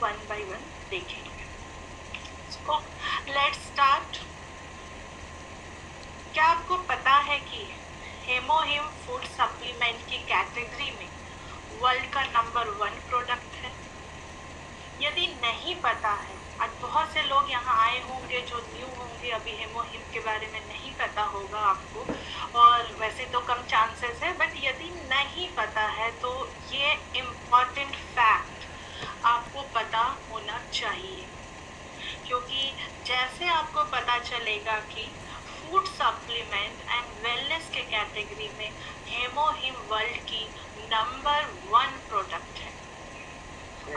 One by one देखेंगे। So let's start. क्या आपको पता है कि हेमोहिम फूड सप्लीमेंट की कैटेगरी में वर्ल्ड का नंबर 1 प्रोडक्ट है? यदि नहीं पता है, आज बहुत से लोग यहाँ आए होंगे जो न्यू होंगे, अभी हेमोहिम के बारे में नहीं पता होगा आपको, और वैसे तो कम चांसेस है, बट यदि नहीं पता है तो ये इम्पॉर्टेंट फैक्ट आपको पता होना चाहिए, क्योंकि जैसे आपको पता चलेगा कि फूड सप्लीमेंट एंड वेलनेस के कैटेगरी में हेमोहिम वर्ल्ड की नंबर 1 प्रोडक्ट है,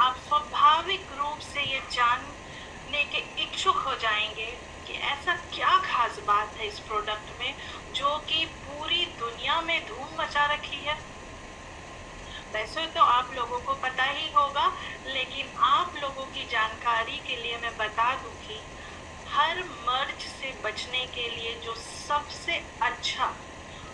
आप स्वाभाविक रूप से ये जानने के इच्छुक हो जाएंगे कि ऐसा क्या खास बात है इस प्रोडक्ट में जो कि पूरी दुनिया में धूम मचा रखी है। वैसे तो आप लोगों को पता ही होगा, लेकिन आप लोगों की जानकारी के लिए मैं बता दूं कि हर मर्ज से बचने के लिए जो सबसे अच्छा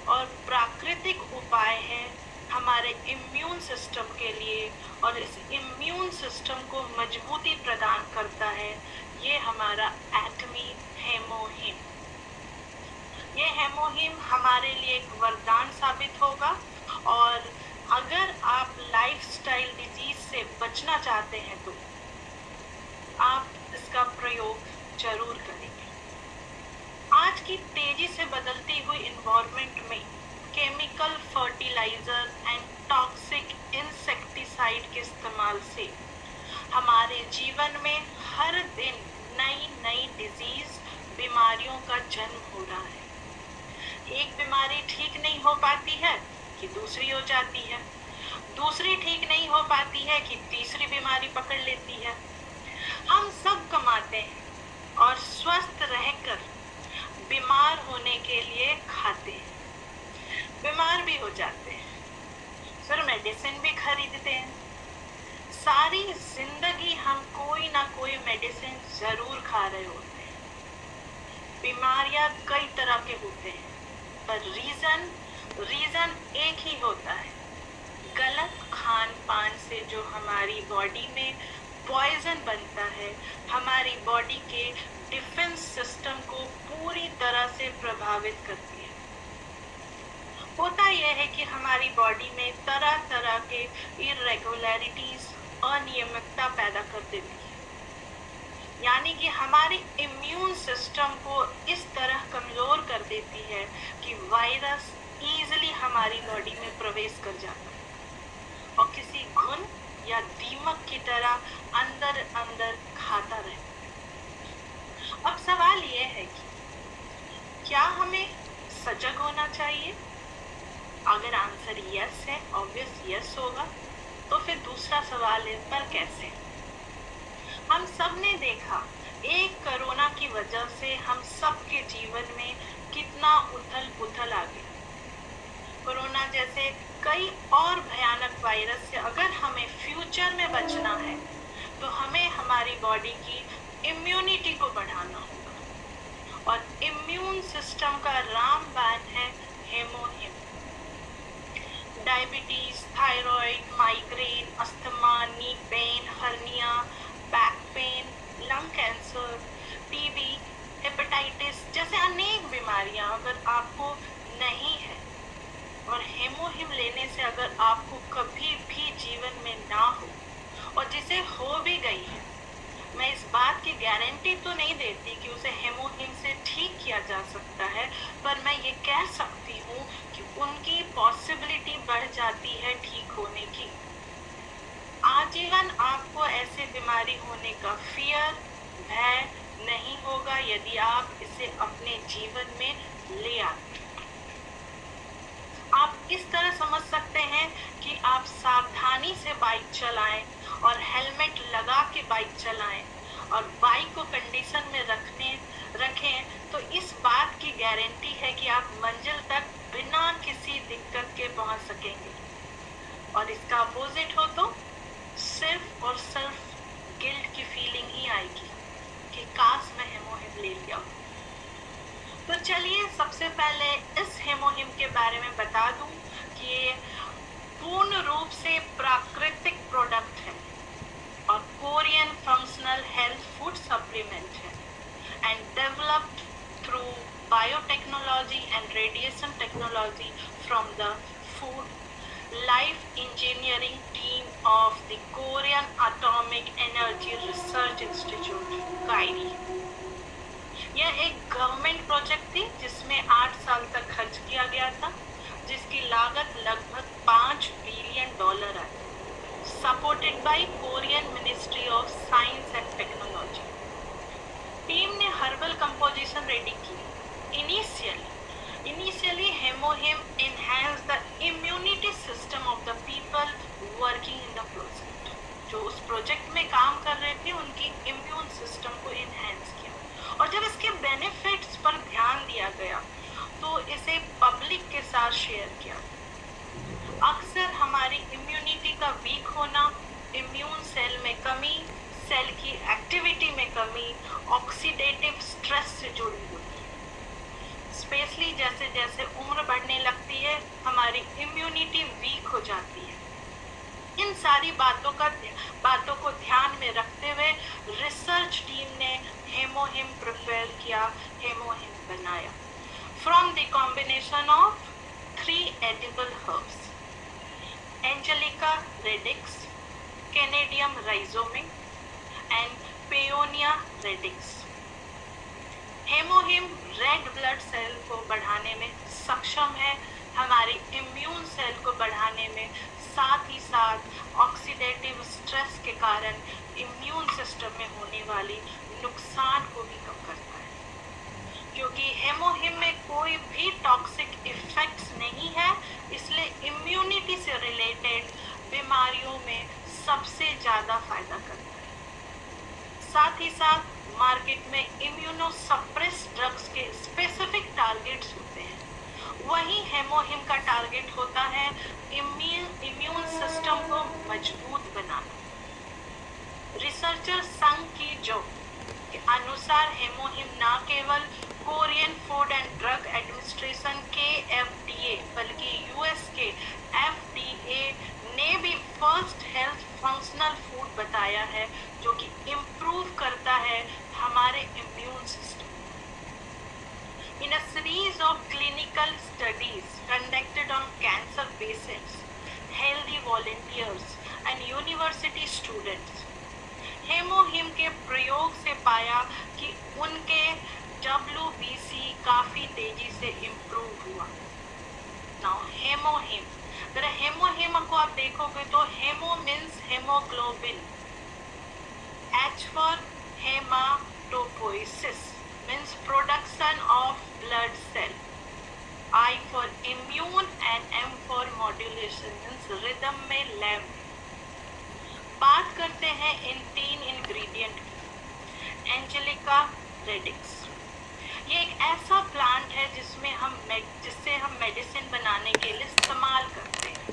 और प्राकृतिक उपाय है हमारे इम्यून सिस्टम के लिए, और इस इम्यून सिस्टम को मजबूती प्रदान करता है, ये हमारा एटमी हेमोहिम। ये हेमोहिम हमारे लिए एक वरदान साबित होगा, और अगर आप लाइफस्टाइल डिजीज से बचना चाहते हैं तो आप इसका प्रयोग जरूर करेंगे। आज की तेजी से बदलती हुई इन्वायरमेंट में chemical fertiliser and toxic insecticide के इस्तेमाल से हमारे जीवन में हर दिन नई नई डिजीज बीमारियों का जन्म हो रहा है। एक बीमारी ठीक नहीं हो पाती है कि दूसरी हो जाती है, दूसरी ठीक नहीं हो पाती है कि तीसरी बीमारी पकड़ लेती है। हम सब कमाते हैं और स्वस्थ रहकर बीमार होने के लिए खाते हैं, बीमार भी हो जाते हैं, फिर मेडिसिन भी खरीदते हैं। सारी जिंदगी हम कोई ना कोई मेडिसिन जरूर खा रहे होते हैं। बीमारियां कई तरह के होते हैं, पर रीजन एक ही होता है, गलत खान पान से जो हमारी बॉडी में पॉइजन बनता है, हमारी बॉडी के डिफेंस सिस्टम को पूरी तरह से प्रभावित करती है। होता यह है कि हमारी बॉडी में तरह तरह के इरेगुलरिटीज, अनियमितता पैदा कर देती है, यानी कि हमारे इम्यून सिस्टम को इस तरह कमजोर कर देती है कि वायरस इजीली हमारी बॉडी में प्रवेश कर जाता है और किसी घुन या दीमक की तरह अंदर अंदर खाता रहता है। अब सवाल यह है कि क्या हमें सजग होना चाहिए? अगर आंसर यस है, ऑब्वियस यस होगा, तो फिर दूसरा सवाल है पर कैसे? हम सब ने देखा एक कोरोना की वजह से हम सबके जीवन में कितना उथल पुथल आ गया। कोरोना जैसे कई और भयानक वायरस से अगर हमें फ्यूचर में बचना है तो हमें हमारी बॉडी की इम्यूनिटी को बढ़ाना होगा, और इम्यून सिस्टम का रामबाण है HemoHIM. Diabetes, thyroid, migraine, asthma, knee pain, hernia, back pain, lung cancer, TB, hepatitis जैसे अनेक बीमारियां अगर आपको नहीं है, और हेमोहिम लेने से अगर आपको कभी भी जीवन में ना हो, और जिसे हो भी गई है, मैं इस बात की गारंटी तो नहीं देती कि उसे हेमोहिम से ठीक किया जा सकता है, पर मैं ये कह सकती हूँ कि उनकी पॉसिबिलिटी बढ़ जाती है ठीक होने की। आजीवन आपको ऐसे बीमारी होने का फियर, भय नहीं होगा यदि आप इसे अपने जीवन में ले आते। आप इस तरह समझ सकते हैं कि आप सावधानी से बाइक चलाएं और हेलमेट लगा के बाइक चलाएं और बाइक को कंडीशन में रखें, तो इस बात की गारंटी है कि आप मंजिल तक बिना किसी दिक्कत के पहुंच सकेंगे। और इसका अपोजिट हो तो सिर्फ और सिर्फ गिल्ट की फीलिंग ही आएगी कि काश मैं हेमोहिम ले लिया। तो चलिए सबसे पहले इस हेमोहिम के बारे में बता दूं कि ये पूर्ण रूप से प्राकृतिक प्रोडक्ट है और Korean from the Food Life Engineering team of the Korean Atomic Energy Research Institute, KAIRI. यह एक गवर्नमेंट प्रोजेक्ट थी जिसमें 8 साल तक खर्च किया गया था, जिसकी लागत लगभग $5 billion I, supported by Korean ministry of science and technology. Team ने हर्बल कंपोजिशन रेडी की। Initially, Hemohim enhanced the immunity system of the people working in the project. जो उस प्रोजेक्ट में काम कर रहे थे उनकी इम्यून सिस्टम को इन्हेंस किया, और जब इसके बेनिफिट्स पर ध्यान दिया गया तो इसे पब्लिक के साथ शेयर किया। अक्सर हमारी इम्यूनिटी का वीक होना, इम्यून सेल में कमी, सेल की एक्टिविटी में कमी, ऑक्सीडेटिव स्ट्रेस से जुड़ी हुई, स्पेशली जैसे जैसे उम्र बढ़ने लगती है हमारी इम्यूनिटी वीक हो जाती है। इन सारी बातों को ध्यान में रखते हुए रिसर्च टीम ने हेमोहिम प्रिपेयर किया, हेमोहिम बनाया from the combination of 3 edible herbs, Angelica radix, Cnidium rhizoma and Paeonia radix. HemoHIM red blood cell को बढ़ाने में सक्षम है, हमारी इम्यून सेल को बढ़ाने में, साथ ही साथ ऑक्सीडेटिव स्ट्रेस के कारण इम्यून सिस्टम में होने वाली नुकसान को भी कम करता है। क्योंकि हेमोहिम में कोई भी टॉक्सिक इफेक्ट्स नहीं है, इसलिए इम्यूनिटी से रिलेटेड बीमारियों में सबसे ज़्यादा फायदा करता है। साथ ही साथ मार्केट में इम्यूनोसप्रेस ड्रग्स के स्पेसिफिक टारगेट्स होते हैं, वहीं हेमोहिम का टारगेट होता है इम्यून सिस्टम को मजबूत बनाना। रिसर्चर संग की जो के अनुसार हेमोहिम न केवल Korean food and drug administration KFDA बल्कि US के FDA ने भी फर्स्ट हेल्थ फंक्शनल फूड बताया है, जो कि इम्प्रूव करता है हमारे immune system. In a series of clinical studies conducted on cancer patients, healthy volunteers and university students, HemoHIM के प्रयोग से पाया कि उनके WBC काफी तेजी से इम्प्रूव हुआ। नाउ हेमोहिम, अगर हेमोहिम को आप देखोगे तो haemo means haemoglobin, H for hematopoiesis means production of blood cell, I for immune and M for modulation means rhythm में लैम। बात करते हैं इन 3 इंग्रेडिएंट की। एंजेलिका रेडिक्स, ये एक ऐसा प्लांट है जिससे हम मेडिसिन बनाने के लिए इस्तेमाल करते हैं।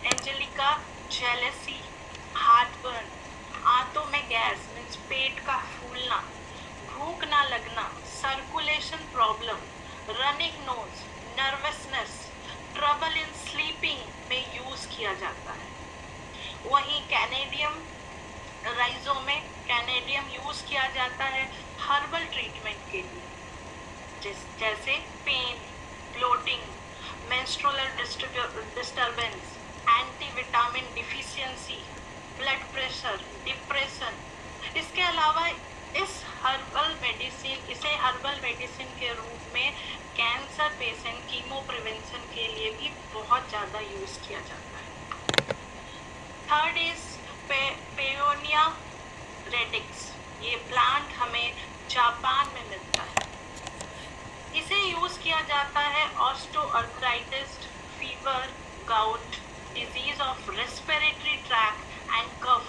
एंजेलिका जेलेसी, हार्टबर्न, आंतों में गैस मीन्स पेट का फूलना, भूख ना लगना, circulation problem, running nose, nervousness, trouble in sleeping में यूज किया जाता है। वहीं कैनेडियम राइजोम कैनेडियम यूज किया जाता है हर्बल ट्रीटमेंट के लिए, जैसे pain, bloating, menstrual disturbance, anti vitamin deficiency, blood pressure, depression. इसके अलावा इसे हर्बल मेडिसिन के रूप में कैंसर पेशेंट कीमो प्रिवेंशन के लिए भी बहुत ज़्यादा यूज किया जाता है। थर्ड इज पेयोनिया रेडिक्स, ये प्लांट हमें जापान में मिलता है। इसे यूज किया जाता है osteoarthritis, fever, gout, disease of respiratory tract and cough.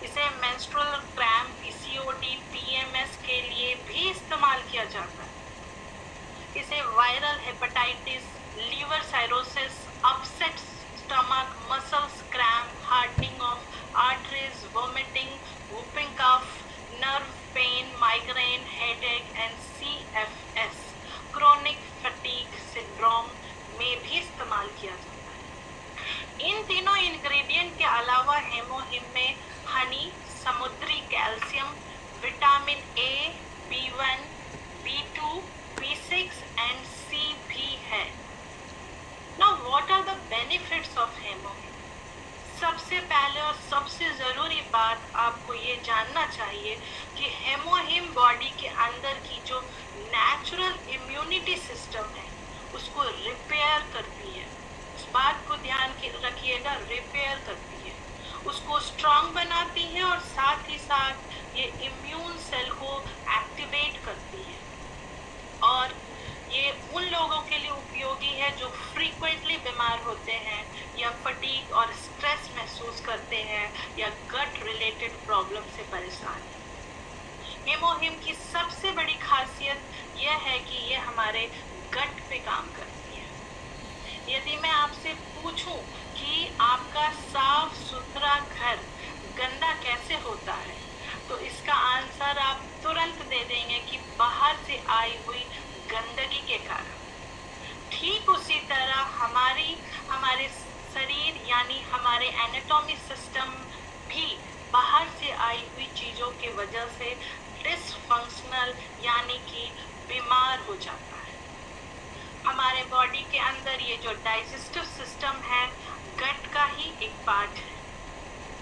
इसे मेंस्ट्रुअल क्रैम्प, PCOD, PMS के लिए भी इस्तेमाल किया जाता है। इसे viral hepatitis, liver cirrhosis, upset stomach, muscles cramp, hardening of arteries, vomiting, whooping cough, nerve pain, migraine, headache and CFS, chronic fatigue syndrome में भी इस्तेमाल किया जाता है। इन तीनों इंग्रेडिएंट के सबसे पहले और सबसे ज़रूरी बात आपको ये जानना चाहिए कि हेमोहिम बॉडी के अंदर की जो नेचुरल इम्यूनिटी सिस्टम है उसको रिपेयर करती है। इस बात को ध्यान रखिएगा, रिपेयर करती है, उसको स्ट्रांग बनाती है और साथ ही साथ ये इम्यून सेल को एक्टिवेट करती है। और ये उन लोगों के लिए उपयोगी है जो फ्रीक्वेंटली बीमार होते हैं या फटीग और स्ट्रेस महसूस करते हैं या गट रिलेटेड प्रॉब्लम से परेशान हैं। हेमोहिम की सबसे बड़ी खासियत यह है कि ये हमारे गट पे काम करती है। यदि मैं आपसे पूछूं कि आपका साफ सुथरा घर गंदा कैसे होता है, तो इसका आंसर आप तुरंत दे देंगे कि बाहर से आई हुई गंदगी के कारण। ठीक उसी तरह हमारे शरीर यानी हमारे एनाटॉमी सिस्टम भी बाहर से आई हुई चीज़ों के वजह से डिसफंक्शनल यानी कि बीमार हो जाता है। हमारे बॉडी के अंदर ये जो डाइजेस्टिव सिस्टम है गट का ही एक पार्ट है,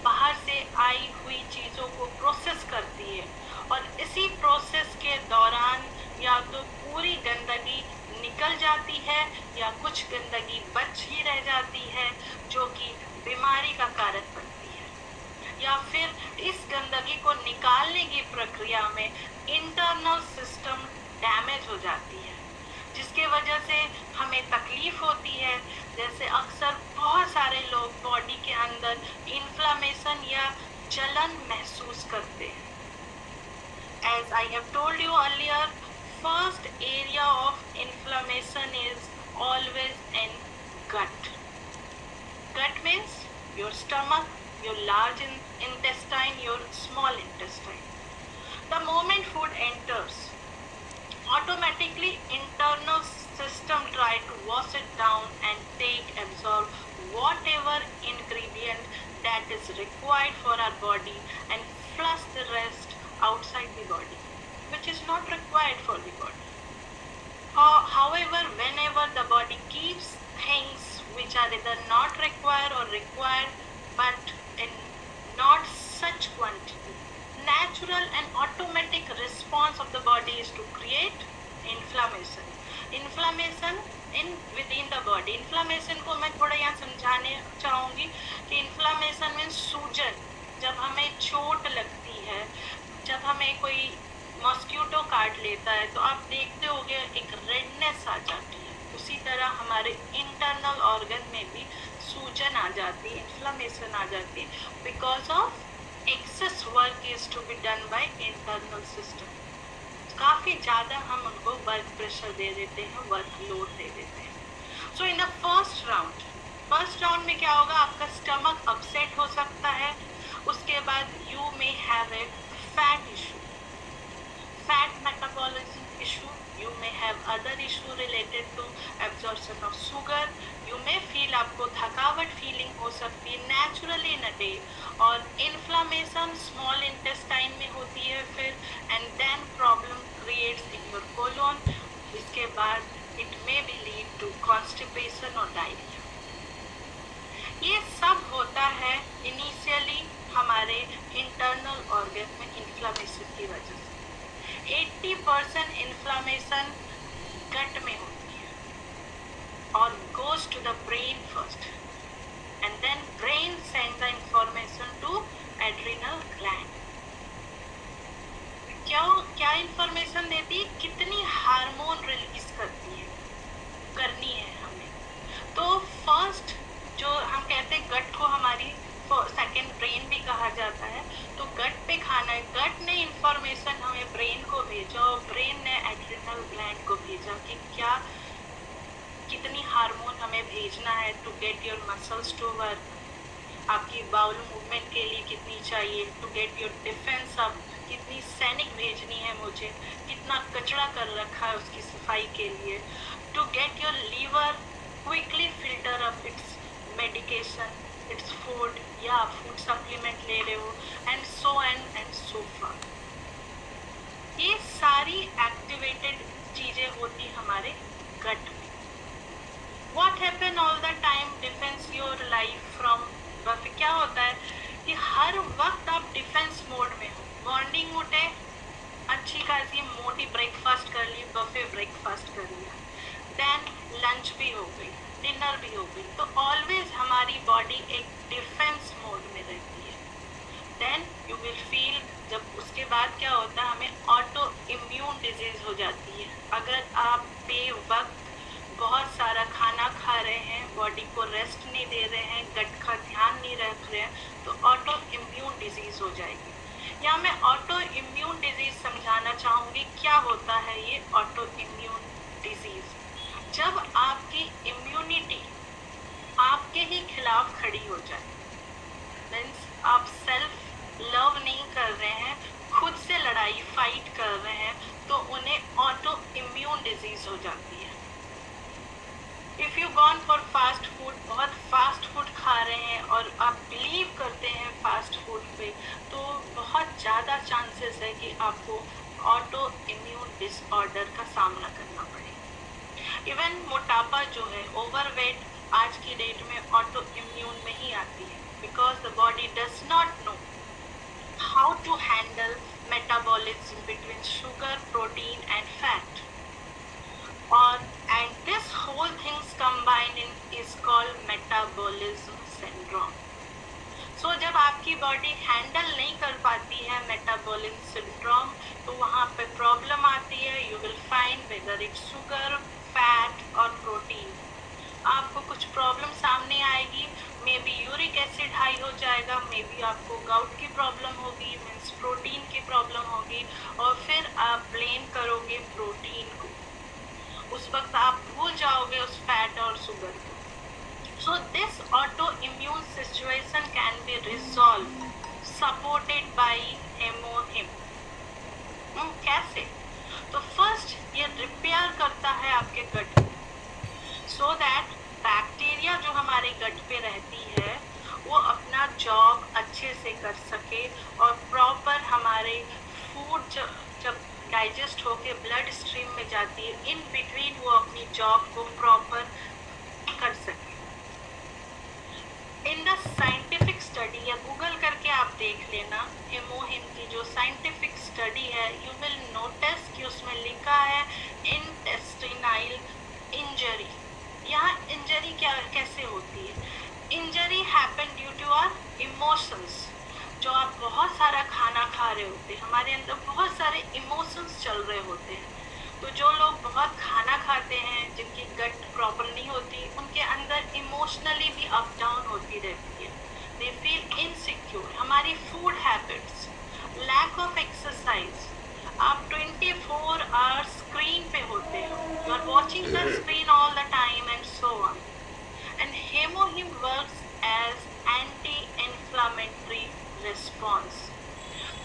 बाहर से आई हुई चीज़ों को प्रोसेस करती है और इसी प्रोसेस के दौरान या तो पूरी गंदगी निकल जाती है या कुछ गंदगी बच ही रह जाती है जो कि बीमारी का कारण बनती है, या फिर इस गंदगी को निकालने की प्रक्रिया में इंटरनल सिस्टम डैमेज हो जाती है जिसके वजह से हमें तकलीफ होती है। जैसे अक्सर बहुत सारे लोग बॉडी के अंदर इन्फ्लामेशन या जलन महसूस करते हैं। As I have told you earlier, first area of inflammation is always in gut. Gut means your stomach, your large intestine, your small intestine. The moment food enters, automatically internal system try to wash it down and absorb whatever ingredient that is required for our body and flush the rest outside the body, which is not required for the body. However, whenever the body keeps things which are either not required or required but in not such quantity, natural and automatic response of the body is to create inflammation. Inflammation within the body. Inflammation को मैं थोड़ा यहाँ समझाने चाहूँगी कि inflammation means सूजन। जब हमें चोट लगती है, जब हमें कोई मॉस्किटो काट लेता है तो आप देखते होंगे एक रेडनेस आ जाती है, उसी तरह हमारे इंटरनल ऑर्गन में भी सूजन आ जाती है, इन्फ्लामेशन आ जाती है because of excess work is to be done by internal system. काफ़ी ज़्यादा हम उनको वर्क प्रेशर दे देते हैं, वर्कलोड दे देते हैं। सो इन द फर्स्ट राउंड में क्या होगा, आपका स्टमक अपसेट हो सकता है, उसके बाद you may have a fat issue, fat metabolism issue, you may have other issue related to absorption of sugar, you may feel आपको थकावट फीलिंग हो सकती है naturally in a day, और inflammation small intestine में होती है फिर, and then problem creates in your colon, इसके बाद it may be lead to constipation और diarrhea। ये सब होता है इनिशियली हमारे इंटरनल ऑर्गन में इन्फ्लामेशन की वजह से। 80% इन्फ्लामेशन गट में होती है और goes to the brain first and then brain sends the information to adrenal gland। क्या इंफॉर्मेशन देती है, कितनी हार्मोन रिलीज करनी है हमें। तो फर्स्ट जो हम कहते हैं गट को हमारी सेकेंड ब्रेन भी कहा जाता है, तो गट पे खाना है, गट ने इंफॉर्मेशन हमें ब्रेन को भेजा और ब्रेन ने एड्रिनल ग्लैंड को भेजा कि कितनी हार्मोन हमें भेजना है to get your muscles to work, आपकी बाउल मूवमेंट के लिए कितनी चाहिए, to get your defence up, कितनी सैनिक भेजनी है मुझे, कितना कचरा कर रखा है उसकी सफाई के लिए, to get your liver quickly filter up its medication, its food या फूड सप्लीमेंट ले रहे हो, एंड सो फॉर। ये सारी एक्टिवेटेड चीज़ें होती हमारे गट में। What happen all the time defends your life from buffet क्या होता है कि हर वक्त आप डिफेंस मोड में हो। मॉर्निंग उठे, अच्छी खासी मोटी ब्रेकफास्ट कर ली, बफे ब्रेकफास्ट कर लिया, देन लंच भी हो गई, डिनर भी हो गई, तो ऑलवेज हमारी बॉडी एक डिफेंस मोड में रहती है। देन यू विल फील, जब उसके बाद क्या होता है, हमें ऑटो इम्यून डिजीज हो जाती है। अगर आप बेवक्त बहुत सारा खाना खा रहे हैं, बॉडी को रेस्ट नहीं दे रहे हैं, गट का ध्यान नहीं रख रहे हैं, तो ऑटो इम्यून डिजीज हो जाएगी। यहाँ मैं ऑटो इम्यून डिजीज समझाना चाहूँगी। क्या होता है ये ऑटो इम्यून डिजीज? जब आपकी इम्यूनिटी आपके ही खिलाफ खड़ी हो जाए, मीन्स आप सेल्फ लव नहीं कर रहे हैं, खुद से लड़ाई फाइट कर रहे हैं, तो उन्हें ऑटो इम्यून डिजीज हो जाती है। If you gone for fast food, बहुत फास्ट फूड खा रहे हैं और आप बिलीव करते हैं फास्ट फूड पे, तो बहुत ज़्यादा चांसेस है कि आपको ऑटो इम्यून डिसऑर्डर का सामना करना पड़े। इवन मोटापा जो है, ओवरवेट, आज की डेट में ऑटो इम्यून में ही आती है, because the body does not know how to handle metabolism between sugar, protein and fat, and this whole things combined is called metabolism syndrome. So जब आपकी बॉडी हैंडल नहीं कर पाती है मेटाबॉलिज्म सिंड्रोम, तो वहाँ पे प्रॉब्लम आती है। You will find whether it's sugar, fat और प्रोटीन, आपको कुछ प्रॉब्लम सामने आएगी। May be uric acid high हो जाएगा, मे बी आपको गाउट की प्रॉब्लम होगी, मीन्स प्रोटीन की प्रॉब्लम होगी, और फिर आप ब्लेम करोगे प्रोटीन को। उस वक्त आप भूल जाओगे उस फैट और शुगर को। So this autoimmune situation can be resolve supported by HemoHIM. कैसे? तो फर्स्ट ये रिपेयर करता है आपके गट को, सो दैट बैक्टीरिया जो हमारे गट पे रहती है वो अपना जॉब अच्छे से कर सके, और प्रॉपर हमारे फूड जब डाइजेस्ट होके ब्लड स्ट्रीम में जाती है, इन बिटवीन वो अपनी जॉब को प्रॉपर कर सके। इन द साइंटिफिक स्टडी, या गूगल करके आप देख लेना हेमोहिम की जो साइंटिफिक स्टडी है, यू विल नोटिस कि उसमें लिखा है इंटेस्टाइनल इंजरी। यहाँ इंजरी कैसे होती है? Injury happen due to our emotions. जो आप बहुत सारा खाना खा रहे होते हैं, हमारे अंदर बहुत सारे इमोशंस चल रहे होते हैं, तो जो लोग बहुत खाना खाते हैं, जिनकी गट प्रॉपर नहीं होती, उनके अंदर इमोशनली भी अप डाउन होती रहती है। They feel insecure. हमारी food habits, lack of exercise, आप 24 आवर्स स्क्रीन पे होते हो, you are watching the screen all the time and so on. And HemoHIM works as anti inflammatory response.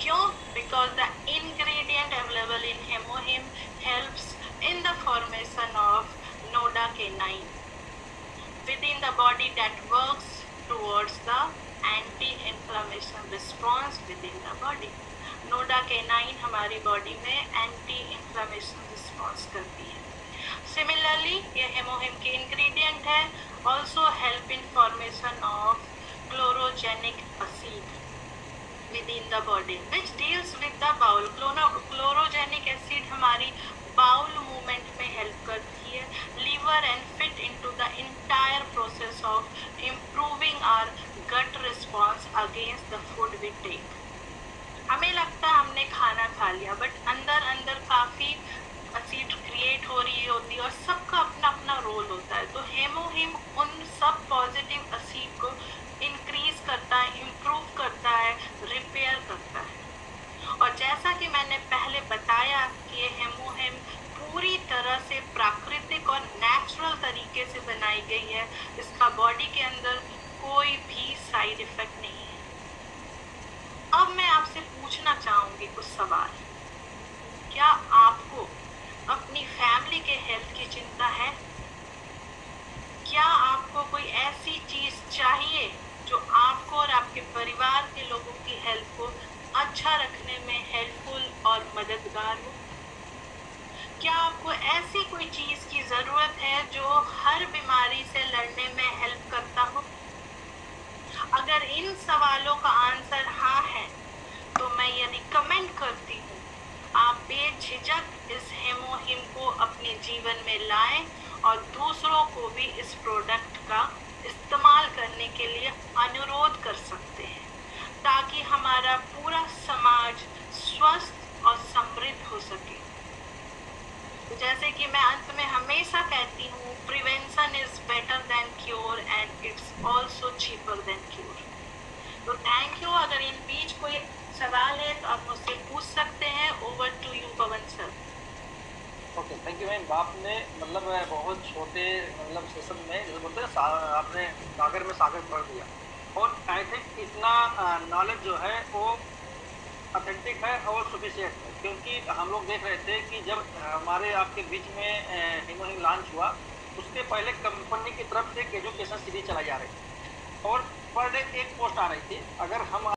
क्यों? Because the ingredient available in hemohim helps in the formation of nodakinine within the body that works towards the anti-inflammation response within the body. nodakinine हमारी body में anti-inflammation response करती है। Similarly, ये हेमोहिम के ingredient है, also help in formation of chlorogenic acid within the body which deals with the bowel. Chlorogenic acid हमारी bowel movement में help करती है, liver and fit into the entire process of improving our gut response against the food we take. हमें लगता है हमने खाना खा लिया, बट अंदर अंदर काफ़ी एसिड क्रिएट हो रही होती है, और सबका अपना अपना रोल होता है। तो हेमोहिम उन सब पॉजिटिव एसिड को इंक्रीज करता है, इम्प्रूव करता है, रिपेयर करता है। और जैसा कि मैंने पहले बताया कि ये हेमोहिम पूरी तरह से प्राकृतिक और नेचुरल तरीके से बनाई गई है, इसका बॉडी के अंदर कोई भी साइड इफेक्ट नहीं है। अब मैं आपसे पूछना चाहूँगी कुछ सवाल। क्या आपको अपनी फैमिली के हेल्थ की चिंता है? क्या आपको कोई ऐसी चीज़ चाहिए जो आपको और आपके परिवार के लोगों की हेल्थ को अच्छा रखने में हेल्पफुल और मददगार हो? क्या आपको ऐसी कोई चीज़ की ज़रूरत है जो हर बीमारी से लड़ने में हेल्प करता हो? अगर इन सवालों का आंसर हाँ है तो मैं ये रिकमेंड करती हूँ आप बेझिझक इस हेमोहिम को अपने जीवन में लाएं और दूसरों को भी इस प्रोडक्ट का इस्तेमाल करने के लिए अनुरोध कर सकते हैं ताकि हमारा पूरा समाज स्वस्थ और समृद्ध हो सके। तो जैसे कि मैं अंत में हमेशा कहती हूँ, prevention is better than cure and it's also cheaper than cure. तो थैंक यू। अगर इन बीच कोई सवाल है तो आप मुझसे पूछ सकते हैं। Over to you Pawan sir. Okay, thank you ma'am. आपने मतलब बहुत छोटे मतलब सेशन में जैसे बोलते हैं आपने सागर में सागर भर दिया, और आई थिंक इतना नॉलेज जो है वो ऑथेंटिक है और सफिशिएंट है, क्योंकि हम लोग देख रहे थे कि जब हमारे आपके बीच में हेमोहिम लॉन्च हुआ, उसके पहले कंपनी की तरफ से एक एजुकेशन सीरीज चलाई जा रही थी और पर डे एक पोस्ट आ रही थी। अगर हम